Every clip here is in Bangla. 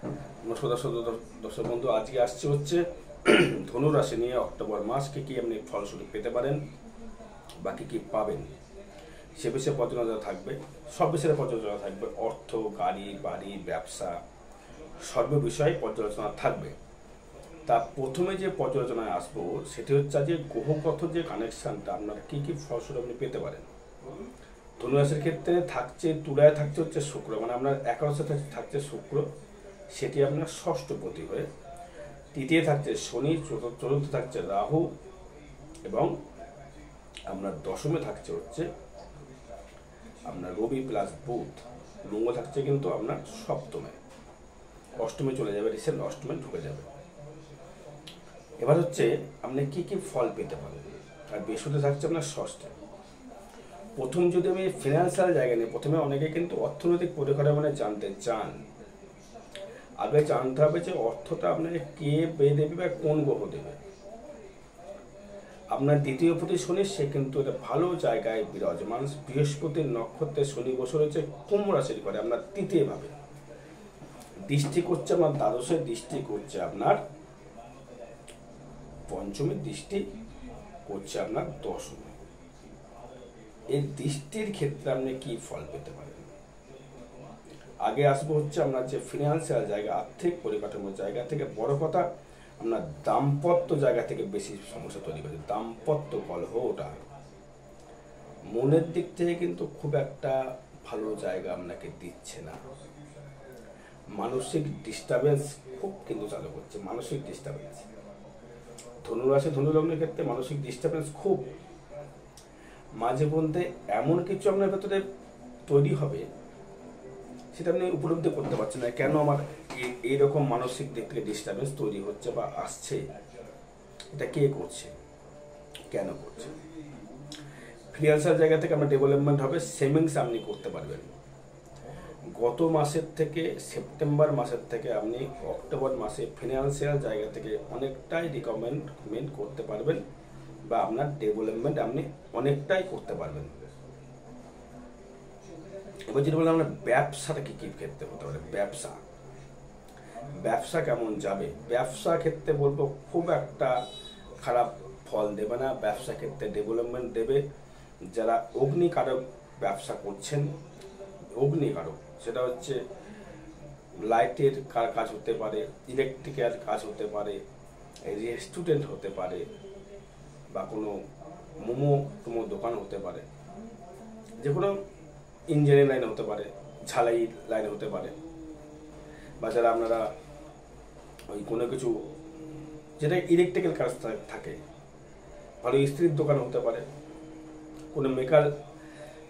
নমস্কার দর্শক বন্ধু, আজকে আসছে হচ্ছে ধনু রাশি নিয়ে অক্টোবর মাস কি আপনি ফলস্বরূপ পেতে পারেন বা কি পাবেন সে বিষয়ে পর্যালোচনা থাকবে। সব বিষয়ে পর্যালোচনা থাকবে, অর্থ, গাড়ি, বাড়ি, ব্যবসা, সর্ব বিষয়ে পর্যালোচনা থাকবে। তা প্রথমে যে পর্যালোচনায় আসবো সেটি হচ্ছে যে গ্রহগত যে কানেকশানটা আপনার কি ফলস্বরূপ আপনি পেতে পারেন। ধনুরাশির ক্ষেত্রে থাকছে, তুলায় থাকছে হচ্ছে শুক্র, মানে আপনার একাদশে থাকছে শুক্র, সেটি আপনার ষষ্ঠপতি হয়ে। তৃতীয় থাকছে শনি, চতুর্থ থাকছে রাহু, এবং আপনার দশমে থাকছে হচ্ছে আপনার রবি প্লাস বুধ। মঙ্গল থাকছে কিন্তু আপনার সপ্তমে, অষ্টমে চলে যাবে, রিসেন্ট অষ্টমে ঢুকে যাবে। এবার হচ্ছে আপনি কি ফল পেতে পারেন। আর বৃহস্পতি থাকছে আপনার ষষ্ঠে। প্রথম যদি আমি ফিনান্সিয়াল জায়গা নিই, প্রথমে অনেকে কিন্তু অর্থনৈতিক পরিকাঠামো জানতে চান। আগে জানতে হবে যে অর্থটা আপনাকে কে দেবে বা কোন গ্রহ দেবে। আপনার দ্বিতীয় প্রতি শনি, সে কিন্তু এটা ভালো জায়গায় বিরাজমান। বৃহস্পতির নক্ষত্রে শনি বসে রয়েছে কুম্ভ রাশির ঘরে, আপনার তৃতীয় ভাবে দৃষ্টি করছে, আপনার দ্বাদশে দৃষ্টি করছে, আপনার পঞ্চমী দৃষ্টি করছে আপনার দশমে। এই দৃষ্টির ক্ষেত্রে আপনি কি ফল পেতে পারেন। আগে আসবো হচ্ছে আপনার যে ফিনান্সিয়াল জায়গা, আর্থিক পরিকাঠামোর জায়গা থেকে বড় কথা আপনার দাম্পত্য জায়গা থেকে বেশি সমস্যা তৈরি করে। দাম্পত্য কলহ, ওটা মনের দিক থেকে কিন্তু খুব একটা ভালো জায়গা আপনাকে দিচ্ছে না। মানসিক ডিস্টারবেন্স খুব কিন্তু চালু করছে, মানসিক ডিস্টারবেন্স। ধনুরাশি ধনুলগ্নের ক্ষেত্রে মানসিক ডিস্টারবেন্স খুব, মাঝে মধ্যে এমন কিছু আপনার ভেতরে তৈরি হবে সেটা আপনি উপলব্ধি করতে পারছেন না, কেন আমার এইরকম মানসিক দিক থেকে ডিস্টারবেন্স তৈরি হচ্ছে বা আসছে, এটা কে করছে, কেন করছে। ফিনান্সিয়াল জায়গা থেকে আপনার ডেভেলপমেন্ট হবে, সেভিংস আপনি করতে পারবেন। গত মাসের থেকে, সেপ্টেম্বর মাসের থেকে আপনি অক্টোবর মাসে ফিনান্সিয়াল জায়গা থেকে অনেকটাই রিকমেন্ড করতে পারবেন, বা আপনার ডেভেলপমেন্ট আপনি অনেকটাই করতে পারবেন। এবার যেটা বললাম, আমরা ব্যবসাটা কি ক্ষেত্রে হতে পারে। ব্যবসা কেমন যাবে। ব্যবসা ক্ষেত্রে বলবো খুব একটা খারাপ ফল দেবে না। ব্যবসা ক্ষেত্রে ডেভেলপমেন্ট দেবে। যারা অগ্নিকারক ব্যবসা করছেন, অগ্নিকারক সেটা হচ্ছে লাইটের কাজ হতে পারে, ইলেকট্রিক্যাল কাজ হতে পারে, রেস্টুরেন্ট হতে পারে, বা কোনো মোমো দোকান হতে পারে, যে কোনো ইঞ্জিনিয়ারিং লাইন হতে পারে, ঝালাই লাইন হতে পারে, বা যারা আপনারা ওই কোনো কিছু যেটা ইলেকট্রিক্যাল কাজ থাকে, ভালো ইস্ত্রির দোকান হতে পারে, কোনো মেকার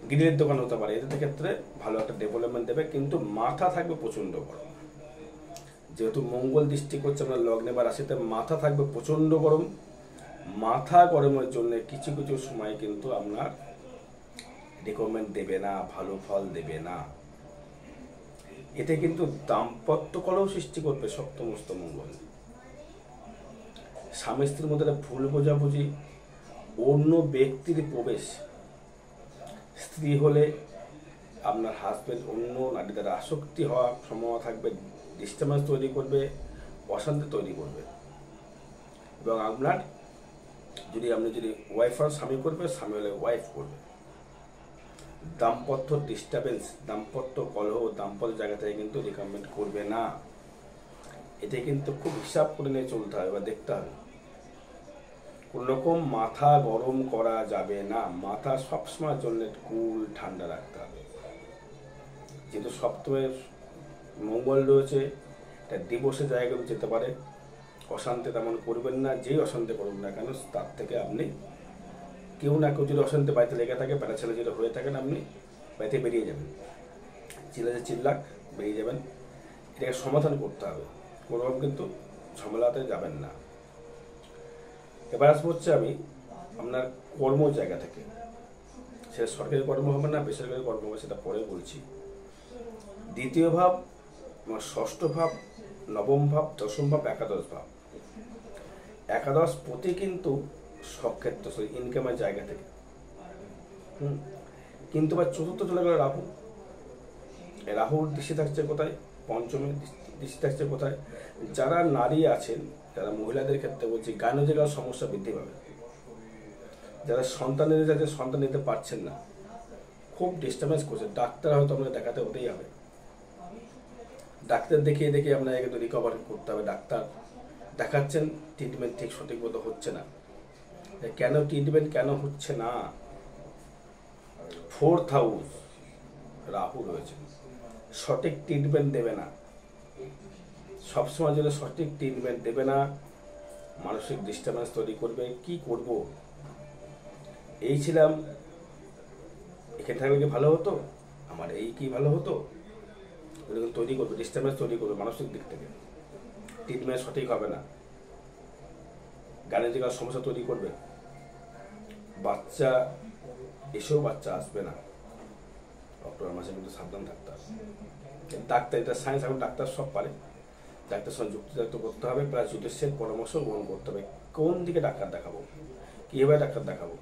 গ্রিলের দোকান হতে পারে, এদের ক্ষেত্রে ভালো একটা ডেভেলপমেন্ট দেবে। কিন্তু মাথা থাকবে প্রচণ্ড গরম, যেহেতু মঙ্গল দৃষ্টি করছে আপনার লগ্নে বা রাশিতে, মাথা থাকবে প্রচণ্ড গরম। মাথা গরমের জন্য কিছু সময় কিন্তু আপনার রিকমেন্ড দেবে না, ভালো ফল দেবে না। এতে কিন্তু দাম্পত্য কলহ সৃষ্টি করবে সপ্তমস্ত মঙ্গল। স্বামী স্ত্রীর মধ্যে ভুল বোঝাবুঝি, অন্য ব্যক্তির প্রবেশ। স্ত্রী হলে আপনার হাজবেন্ড অন্য নারী দ্বারা আসক্তি হওয়ার সম্ভাবনা থাকবে, ডিস্টার্বেন্স তৈরি করবে, অশান্তি তৈরি করবে। এবং আপনার আপনি যদি ওয়াইফ হন, স্বামী করবে, স্বামী হলে ওয়াইফ করবে। দাম্পত্য ডিস্টারবেন্স, দাম্পত্য কলহ, দাম্পত্য জায়গা থেকে কিন্তু রিকমেন্ড করবে না। এটা কিন্তু খুব হিসাব করে নিয়ে চলতে হবে বা দেখতে হবে। কোন রকম মাথা গরম করা যাবে না। মাথা সবসময়ের জন্য কুল ঠান্ডা রাখতে হবে। যেহেতু সপ্তমে মঙ্গল রয়েছে, এটা ডিভোর্সের জায়গায় যেতে পারে। অশান্তি তেমন করবেন না, যেই অশান্তি করুন না কেন তার থেকে আপনি কেউ না কেউ যদি অশান্তি বাড়িতে লেগে থাকে, প্যারা ছেলে যদি হয়ে থাকেন, আপনি বাড়িতে বেরিয়ে যাবেন। চিল্লাক বেরিয়ে যাবেন। এটাকে সমাধান করতে হবে, কোনোরকম কিন্তু ঝামেলাতে যাবেন না। এবার আসবো হচ্ছে আমি আপনার কর্ম জায়গা থেকে, সেটা সরকারি কর্ম হবে না বেসরকারি কর্ম হবে, সেটা পরে বলছি। দ্বিতীয় ভাব, আমার ষষ্ঠ ভাব, নবম ভাব, দশম ভাব, একাদশ ভাব। একাদশ প্রতি কিন্তু সব ক্ষেত্রে ইনকামের জায়গা থেকে, কিন্তু বা চতুর্থ চলে গেল রাহু। রাহুর দৃষ্টি থাকছে কোথায়, পঞ্চমের দৃষ্টি। দৃষ্টি থাকছে কোথায়? যারা নারী আছেন, যারা মহিলাদের ক্ষেত্রে বলছি, গাইনোকোলজিক্যাল সমস্যা বৃদ্ধি পাবে। যারা সন্তান নিতে চাইছে, সন্তান নিতে পারছেন না, খুব ডিস্টার্বেন্স করছে, ডাক্তার হয়তো আপনাকে দেখাতে হতেই হবে। ডাক্তার দেখিয়ে দেখিয়ে আপনাকে কিন্তু রিকভার করতে হবে। ডাক্তার দেখাচ্ছেন, ট্রিটমেন্ট ঠিক সঠিক মতো হচ্ছে না। কেন ট্রিটমেন্ট কেন হচ্ছে না? 4th হাউস রাহু রয়েছে, সঠিক ট্রিটমেন্ট দেবে না, সবসময় জন্য সঠিক ট্রিটমেন্ট দেবে না, মানসিক ডিস্টার্বেন্স তৈরি করবে। কি করব, এই ছিলাম, এখানে থাকলে কি ভালো হতো, আমার এই কি ভালো হতো, ওগুলো তৈরি করবে, ডিস্টার্বেন্স তৈরি করবে মানসিক দিক থেকে। ট্রিটমেন্ট সঠিক হবে না, গাইনোকোলজিক্যাল সমস্যা তৈরি করবে, বাচ্চা এসেও বাচ্চা আসবে না। অক্টোবর মাসে কিন্তু সাবধান থাকতে হবে। ডাক্তার, এটা সায়েন্স, এখন ডাক্তার সব পারে, ডাক্তার সঙ্গে যুক্তিতর্ক করতে হবে, প্লাস জ্যোতিষের পরামর্শ গ্রহণ করতে হবে। কোন দিকে ডাক্তার দেখাবো, কীভাবে ডাক্তার দেখাবো,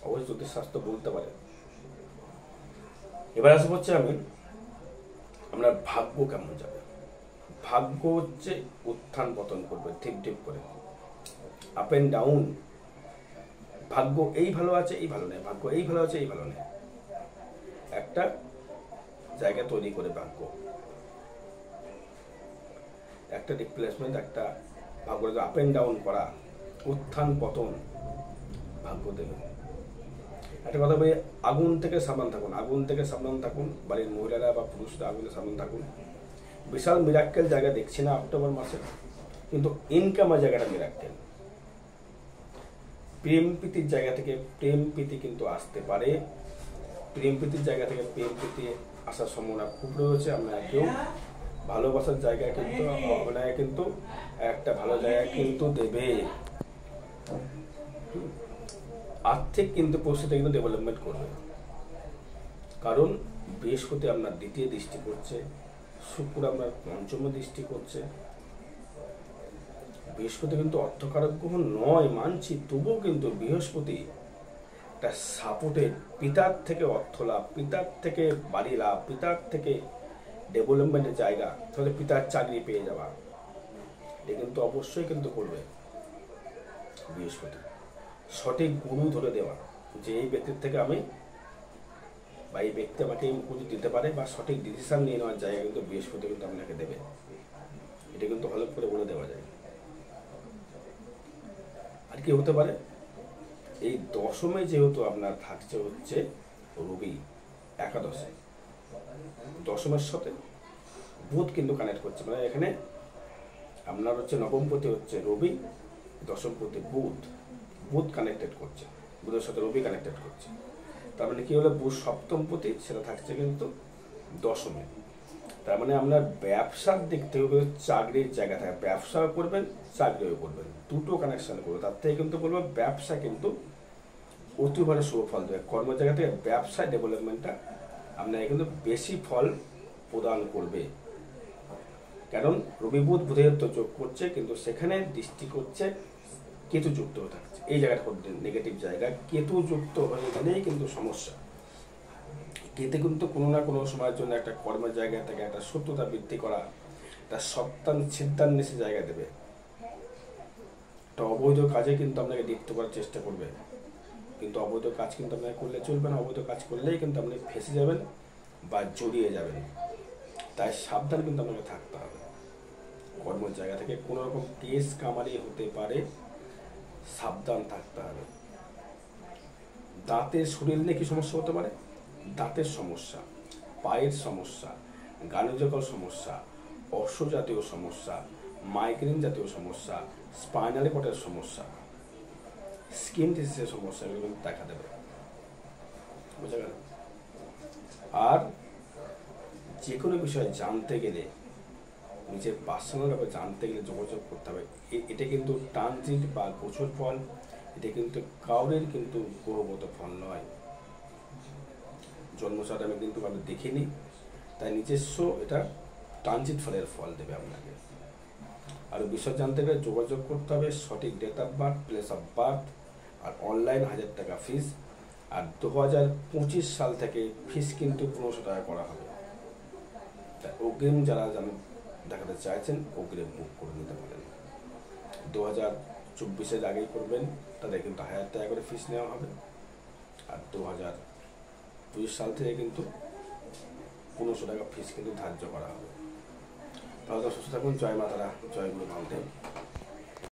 অবশ্যই জ্যোতিষশাস্ত্র বলতে পারে। এবার আসবো হচ্ছে আপনার ভাগ্য কেমন যাবে। ভাগ্য হচ্ছে উত্থান পতন করবে, ঠিক ঠিক করে, আপ অ্যান্ড ডাউন। ভাগ্য এই ভালো আছে, এই ভালো নেই, ভাগ্য এই ভালো আছে, এই ভালো নেই, একটা জায়গা তৈরি করে ভাগ্য, একটা রিপ্লেসমেন্ট, একটা ভাগ্য আপ অ্যান্ড ডাউন করা, উত্থান পতন ভাগ্য দেবে। একটা কথা বলি, আগুন থেকে সাবধান থাকুন, আগুন থেকে সাবধান থাকুন, বাড়ির মহিলারা বা পুরুষরা আগুনে সাবধান থাকুন। বিশাল মিরাক্কেল জায়গা দেখছি না অক্টোবর মাসে, কিন্তু ইনকামের জায়গাটা মিরাক্কেল। প্রেম প্রীতির জায়গা থেকে প্রেম প্রীতি কিন্তু আসতে পারে, প্রেম প্রীতির জায়গা থেকে প্রেম প্রীতি আসার সম্ভাবনা খুব রয়েছে। আপনারা কেউ ভালোবাসার জায়গায় কিন্তু আপনাকে কিন্তু একটা ভালো জায়গা কিন্তু দেবে। আর্থিক কিন্তু পরিস্থিতি কিন্তু ডেভেলপমেন্ট করবে, কারণ বৃহস্পতি আপনার দ্বিতীয় দৃষ্টি করছে, শুক্র আপনার পঞ্চম দৃষ্টি করছে। বৃহস্পতি কিন্তু অর্থকারক গ্রহ নয় মানছি, তবুও কিন্তু বৃহস্পতি একটা সাপোর্টের, পিতার থেকে অর্থ লাভ, পিতার থেকে বাড়ি লাভ, পিতার থেকে ডেভেলপমেন্টের জায়গা, তাহলে পিতার চাকরি পেয়ে যাওয়া, এটা কিন্তু অবশ্যই কিন্তু করবে বৃহস্পতি। সঠিক গুরু ধরে দেওয়া, যে এই ব্যক্তির থেকে আমি, বা এই ব্যক্তি আমাকে এই গুরু দিতে পারে, বা সঠিক ডিসিশন নিয়ে নেওয়ার জায়গা কিন্তু বৃহস্পতি কিন্তু আপনাকে দেবে, এটা কিন্তু ভালো করে বলে দেওয়া যায়। আর কি হতে পারে, এই দশমে যেহেতু আপনার থাকছে হচ্ছে রবি, একাদশে, দশমের সাথে বুধ কিন্তু কানেক্ট করছে, মানে এখানে আপনার হচ্ছে নবমপতি হচ্ছে রবি, দশমপতি বুধ, বুধ কানেক্টেড করছে, বুধের সাথে রবি কানেক্টেড করছে। তার মানে কি হলো, বুধ সপ্তমপতি, সেটা থাকছে কিন্তু দশমে। তার মানে আপনার ব্যবসার দিক থেকে চাকরির জায়গা থাকে, ব্যবসাও করবেন, চাকরিও করবেন, দুটো কানেকশন করবে। তার থেকে কিন্তু বলবো ব্যবসা কিন্তু অতিভাবে শুভ ফল দেবে। কর্ম জায়গা থেকে ব্যবসায় ডেভেলপমেন্টটা আপনাকে কিন্তু বেশি ফল প্রদান করবে, কারণ রবি বুধ বুধের তো যোগ করছে, কিন্তু সেখানে দৃষ্টি করছে কেতু যুক্ত হয়ে থাকছে, এই জায়গাটা খুব নেগেটিভ জায়গা। কেতু যুক্ত হয়ে গেলেই কিন্তু সমস্যা। কেতু কিন্তু কোনো না কোনো সময়ের জন্য একটা কর্মের জায়গা থেকে একটা শত্রুতা বৃদ্ধি করা, একটা সন্তান ছিদ্রান্বেষী জায়গা দেবে, একটা অবৈধ কাজে কিন্তু আপনাকে লিপ্ত করার চেষ্টা করবে। কিন্তু অবৈধ কাজ কিন্তু আপনাকে করলে চলবে না, অবৈধ কাজ করলেই কিন্তু আপনি ফেঁসে যাবেন বা জড়িয়ে যাবেন। তাই সাবধান কিন্তু আপনাকে থাকতে হবে। কর্মের জায়গা থেকে কোনো রকম কেস কামারি হতে পারে, সাবধান থাকতে হবে। দাঁতের শরীর নিয়ে কি সমস্যা হতে পারে, দাঁতের সমস্যা, পায়ের সমস্যা, গাইনোকোলজিক্যাল সমস্যা, অশ্ব জাতীয় সমস্যা, মাইগ্রেন জাতীয় সমস্যা, স্পাইনাল কর্ডের সমস্যা, স্কিন ডিজিজের সমস্যা, এগুলো কিন্তু দেখা দেবে, বুঝা গেল। আর যে কোনো বিষয় জানতে গেলে, নিজের পার্সোনাল ব্যাপারে জানতে গেলে যোগাযোগ করতে হবে। এটা কিন্তু ট্রানজিট বা গোচর ফল, এটা কিন্তু কাউরের কিন্তু গ্রহগত ফল নয়, জন্মসাট আমি কিন্তু আমি দেখিনি, তাই নিজস্ব এটা ট্রানজিট ফলের ফল দেবে আপনাকে। আর বিষয় জানতে গেলে যোগাযোগ করতে হবে, সঠিক date of birth, place of birth, আর অনলাইন 1000 টাকা ফিস। আর 2025 সাল থেকে ফিস কিন্তু 1500 টাকা করা হবে। তাই অগ্রিম যারা দেখাতে চাইছেন অগ্রিম বুক করে নিতে পারেন। 2024-এর আগেই করবেন তাদের কিন্তু 1000 টাকা করে ফিস নেওয়া হবে, আর 2025 সাল থেকে কিন্তু 1500 টাকা ফিস কিন্তু ধার্য করা হবে। তাহলে সুস্থ থাকুন। জয় মা তারা, জয় গুরু বামদেব।